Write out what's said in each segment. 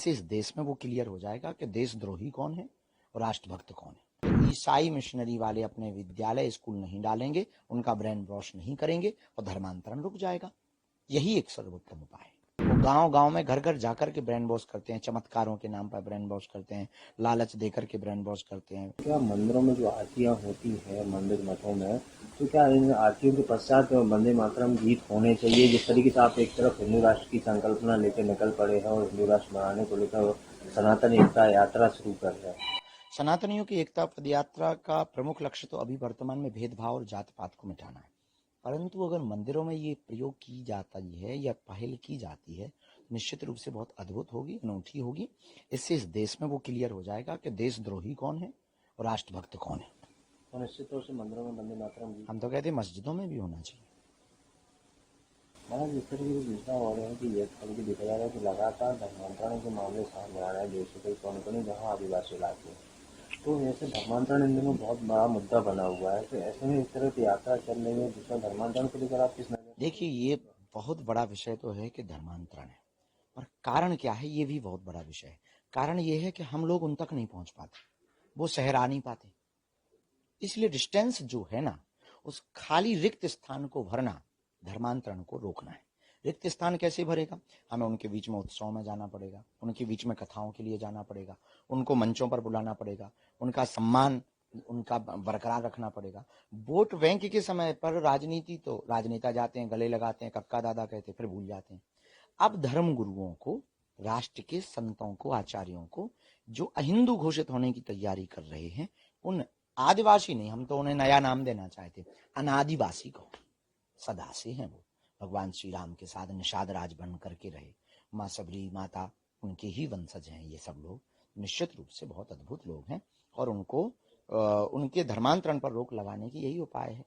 इससे इस देश में वो क्लियर हो जाएगा कि देशद्रोही कौन है और राष्ट्रभक्त कौन है। ईसाई मिशनरी वाले अपने विद्यालय स्कूल नहीं डालेंगे, उनका ब्रेन वॉश नहीं करेंगे और धर्मांतरण रुक जाएगा। यही एक सर्वोत्तम उपाय है। वो गांव गांव में घर घर जाकर के ब्रेन वॉश करते हैं, चमत्कारों के नाम पर ब्रेन वॉश करते हैं, लालच देकर के ब्रेन वॉश करते हैं। क्या मंदिरों में जो आरतियां होती है मंदिर मठों में, तो क्या इन आरतियों के पश्चात वंदे मातरम गीत होने चाहिए? जिस तरीके से आप एक तरफ हिंदू राष्ट्र की संकल्पना लेकर निकल पड़े हैं और हिंदू राष्ट्र बनाने को लेकर सनातन एकता यात्रा शुरू कर रहे हैं। सनातनियों की एकता पद यात्रा का प्रमुख लक्ष्य तो अभी वर्तमान में भेदभाव और जात पात को मिटाना है, परंतु अगर मंदिरों में ये प्रयोग की जाती है या पहल की जाती है, निश्चित रूप से बहुत अद्भुत होगी, अनूठी होगी। इससे इस देश में वो क्लियर हो जाएगा कि देशद्रोही कौन है और राष्ट्रभक्त कौन है। तो निश्चित तौर से मंदिरों में वंदे मातरम गीत, हम तो कहते हैं मस्जिदों में भी होना चाहिए। जिस तरीके से सूचना हो रही है कि ये तरीके देखा जा रहा है कि लगातार धर्मांतरण के मामले सामने आ रहे हैं देश के कई कोने जहाँ आदिवासी इलाके हैं। तो ऐसे धर्मांतरण इन दिनों बहुत बड़ा मुद्दा बना हुआ है, तो ऐसे में इस तरह की यात्रा चल रही है जिसमें धर्मांतरण को लेकर आप किस नजर? देखिए, ये बहुत बड़ा विषय तो है कि धर्मांतरण है, पर कारण क्या है ये भी बहुत बड़ा विषय है। कारण ये है कि हम लोग उन तक नहीं पहुंच पाते, वो शहर आ नहीं पाते, इसलिए डिस्टेंस जो है ना, उस खाली रिक्त स्थान को भरना, धर्मांतरण को रोकना है। रिक्त स्थान कैसे भरेगा? हमें उनके बीच में उत्सव में जाना पड़ेगा, उनके बीच में कथाओं के लिए जाना पड़ेगा, उनको मंचों पर बुलाना पड़ेगा, उनका सम्मान उनका बरकरार रखना पड़ेगा। वोट बैंक के समय पर राजनीति तो राजनेता जाते हैं, गले लगाते हैं, कक्का दादा कहते, फिर भूल जाते हैं। अब धर्म गुरुओं को, राष्ट्र के संतों को, आचार्यों को, जो अहिंदू घोषित होने की तैयारी कर रहे हैं, उन आदिवासी नहीं, हम तो उन्हें नया नाम देना चाहते, अनादिवासी को, सदा से हैं वो, भगवान श्री राम के साथ निषाद राज बन करके रहे, माँ सबरी माता उनके ही वंशज हैं ये सब लोग। निश्चित रूप से बहुत अद्भुत लोग हैं और उनको उनके धर्मांतरण पर रोक लगाने की यही उपाय है।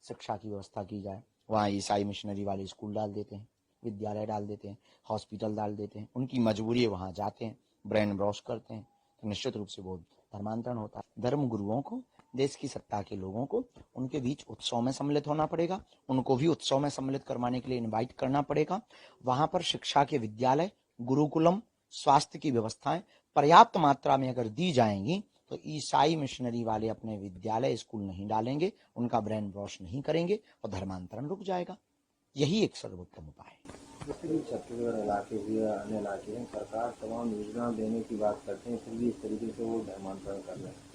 शिक्षा की व्यवस्था की जाए, वहाँ ईसाई मिशनरी वाले स्कूल डाल देते हैं, विद्यालय डाल देते हैं, हॉस्पिटल डाल देते हैं, उनकी मजबूरी है, वहाँ जाते हैं, ब्रेन वॉश करते हैं, तो निश्चित रूप से वो धर्मांतरण होता है। धर्म गुरुओं को, देश की सत्ता के लोगों को उनके बीच उत्सव में सम्मिलित होना पड़ेगा, उनको भी उत्सव में सम्मिलित करवाने के लिए इनवाइट करना पड़ेगा। वहां पर शिक्षा के विद्यालय, गुरुकुलम, स्वास्थ्य की व्यवस्थाएं पर्याप्त मात्रा में अगर दी जाएंगी, तो ईसाई मिशनरी वाले अपने विद्यालय स्कूल नहीं डालेंगे, उनका ब्रेन वॉश नहीं करेंगे और धर्मांतरण रुक जाएगा। यही एक सर्वोत्तम उपाय है। जैसे कि छत्तीसगढ़ इलाके हुए अन्य इलाके हैं, सरकार तमाम योजना देने की बात करते हैं, फिर भी इस तरीके से वो धर्मांतरण कर रहे हैं।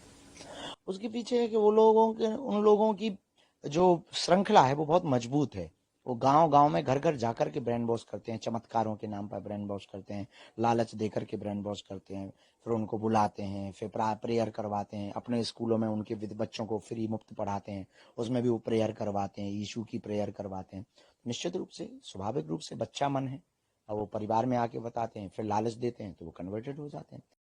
उसके पीछे है कि वो लोगों के, उन लोगों की जो श्रृंखला है वो बहुत मजबूत है। वो गांव गांव में घर घर जाकर के ब्रेन वॉश करते हैं, चमत्कारों के नाम पर ब्रेन वॉश करते हैं, लालच देकर के ब्रेन वॉश करते हैं, फिर उनको बुलाते हैं, फिर प्रेयर करवाते हैं, अपने स्कूलों में उनके बच्चों को फ्री मुफ्त पढ़ाते हैं, उसमें भी वो प्रेयर करवाते हैं, यीशु की प्रेयर करवाते हैं। निश्चित रूप से स्वाभाविक रूप से बच्चा मन है, और वो परिवार में आके बताते हैं, फिर लालच देते हैं तो वो कन्वर्टेड हो जाते हैं।